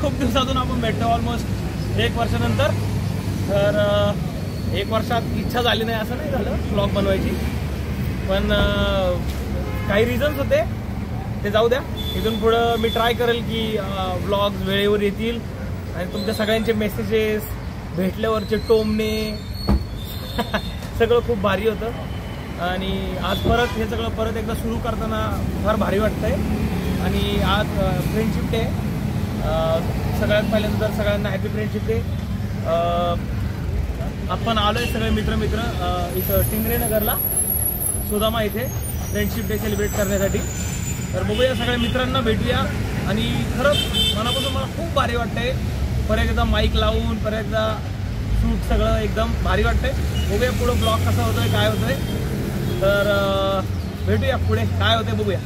खूप दिवसातून आपण भेटतो, ऑलमोस्ट 1 वर्षानंतर. तर 1 वर्षात इच्छा झाली नाही असं नाही झालं व्लॉग बनवायची, पण काही रिझन्स होते, ते जाऊ द्या. इथून पुढं मी ट्राय करेल की व्लॉग्स वेळेवर येतील आणि तुमच्या सगळ्यांचे मेसेजेस, भेटल्यावरचे टोमणे सगळं खूप भारी होतं. आणि आज परत हे सगळं परत एकदा सुरू करताना फार भारी वाटतंय. आणि आज फ्रेंडशिप डे, सगळ्यात पहिल्यांदा सगळ्यांना हॅपी फ्रेंडशिप डे. आपण आलोय सगळे मित्र इथं टिंगरे नगरला सुदामा इथे फ्रेंडशिप डे सेलिब्रेट करण्यासाठी. तर बघूया, सगळ्या मित्रांना भेटूया. आणि खरंच मनापासून मला खूप भारी वाटतंय. परत एकदा माईक लावून परत एकदा शूट सगळं एकदम भारी वाटतंय. बघूया पुढं ब्लॉग कसा होतोय, काय होतोय. तर भेटूया पुढे काय होतंय बघूया.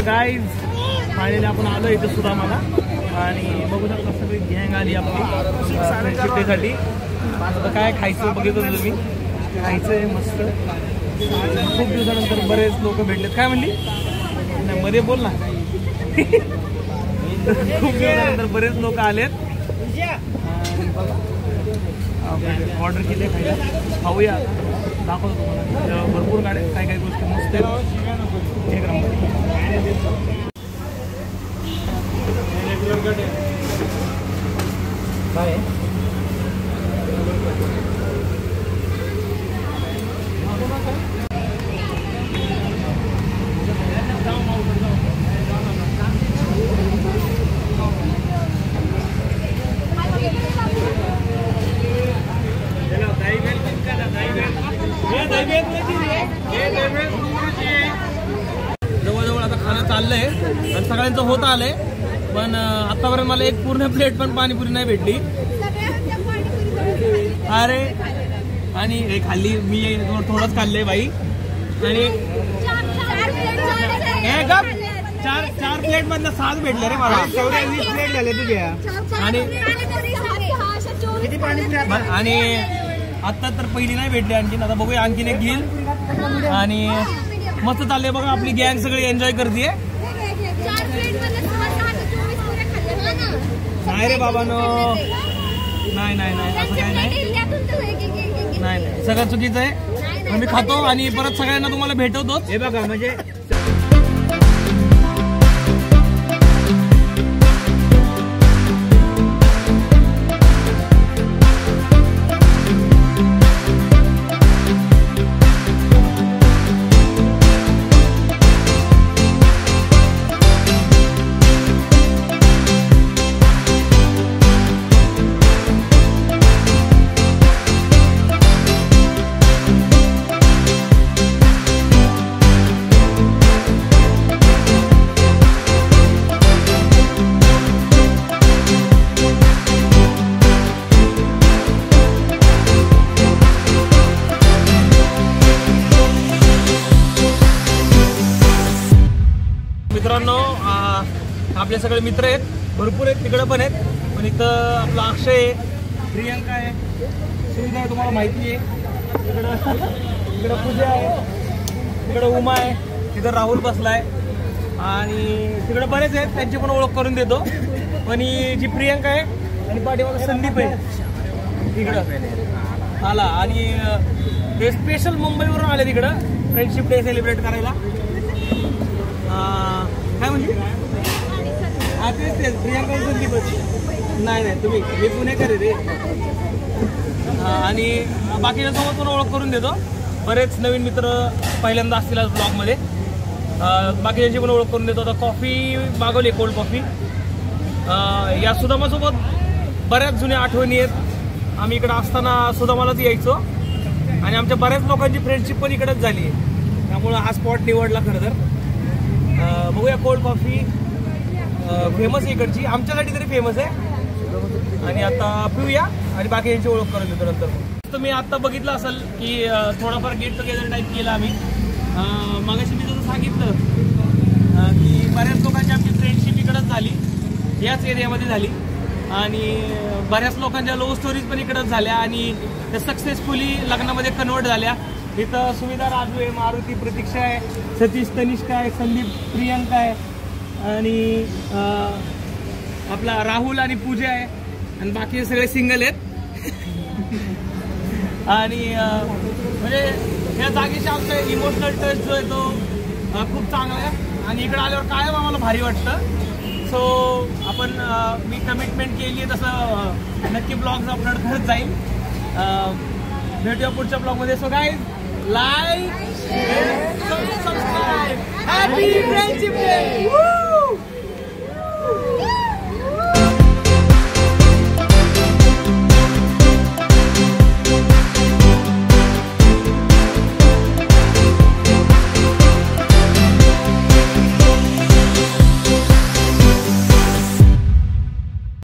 गाईज फायनली आपण आलो इथं सुदामाला आणि बघू शकता सगळी गँग आली आपली साठी. आता काय खायचं बघितलं तुम्ही, खायचं आहे मस्त. खूप दिवसानंतर बरेच लोक भेटलेत. काय म्हणली नाही मध्ये बोल ना. खूप दिवसानंतर बरेच लोक आलेत. ऑर्डर केले खायला, खाऊया, दाखवतो तुम्हाला. भरपूर गाड्या, काय काही गोष्टी मस्त आहेत. एक नंबर. काय जवळजवळ आता खाणं चाललंय आणि सगळ्यांचं होत आलंय, पण आतापर्यंत मला एक पूर्ण प्लेट पण पाणीपुरी नाही भेटली. अरे आणि हे खाल्ली मी, थोडंच खाल्लंय बाई. आणि हे गप, 4 प्लेट मधनं 6 भेटले रे मला. 20 प्लेट झाले तुझ्या. आणि आता तर पहिली नाही भेटली आणखीन. आता बघूया, आणखीन एक घेईल. आणि मस्त चाललंय बघा, आपली गँग सगळी एन्जॉय करते. नाही रे बाबा नो, नाही नाही नाही असं काय नाही, नाही सगळं चुकीचं आहे. मी खातो आणि परत सगळ्यांना तुम्हाला भेटवतो. हे बघा म्हणजे मित्रांनो, आपले सगळे मित्र आहेत, भरपूर आहेत, तिकडं पण आहेत. पण इथं आपला अक्षय आहे, प्रियंका आहे, सुविधा आहे, तुम्हाला माहिती आहे. इकडं पूजा आहे, तिकडं उमा आहे, तिथं राहुल बसलाय आणि तिकडं बरेच आहेत, त्यांची पण ओळख करून देतो. पण ही जी प्रियंका आहे आणि पाठीमागं संदीप आहे तिकडं आला. आणि ते स्पेशल मुंबईवरून आले तिकडं फ्रेंडशिप डे सेलिब्रेट करायला. काय म्हणजे तेच प्रियंका संदीपच. नाही नाही तुम्ही, मी पुणेकर आहे रे. आणि बाकीच्यासोबत पण ओळख करून देतो. बरेच नवीन मित्र पहिल्यांदा असतील आज ब्लॉगमध्ये, बाकीच्यांची पण ओळख करून देतो. आता कॉफी मागवली, कोल्ड कॉफी. या सुदामासोबत बऱ्याच जुन्या आठवणी आहेत. आम्ही इकडं असताना सुदामालाच यायचो आणि आमच्या बऱ्याच लोकांची फ्रेंडशिप पण इकडंच झाली आहे. त्यामुळं हा स्पॉट निवडला खरं तर. बघूया. कोल्ड कॉफी फेमस आहे इकडची, आमच्यासाठी तरी फेमस आहे. आणि आता पिऊया आणि बाकी यांची ओळख करून देतो नंतर. तुम्ही आता बघितलं असेल की थोडाफार गेट टुगेदर टाईप केला आम्ही. मगाशी मी जसं सांगितलं की बऱ्याच लोकांची आमची फ्रेंडशिप इकडंच झाली, याच एरियामध्ये झाली. आणि बऱ्याच लोकांच्या लव्ह स्टोरीज पण इकडंच झाल्या आणि त्या सक्सेसफुली लग्नामध्ये कन्वर्ट झाल्या. इथं सुविधा राजू आहे, मारुती प्रतीक्षा आहे, सतीश तनिष्का आहे, संदीप प्रियंका आहे आणि आपला राहुल आणि पूजा आहे आणि बाकी सगळे सिंगल आहेत. आणि म्हणजे या जागेशी आमचा इमोशनल टच जो आहे तो खूप चांगला आहे आणि इकडे आल्यावर कायम आम्हाला भारी वाटतं. सो आपण मी कमिटमेंट केली आहे तसं नक्की ब्लॉग्स अपलोड करत जाईल. भेटूया पुढच्या ब्लॉगमध्ये. So guys, like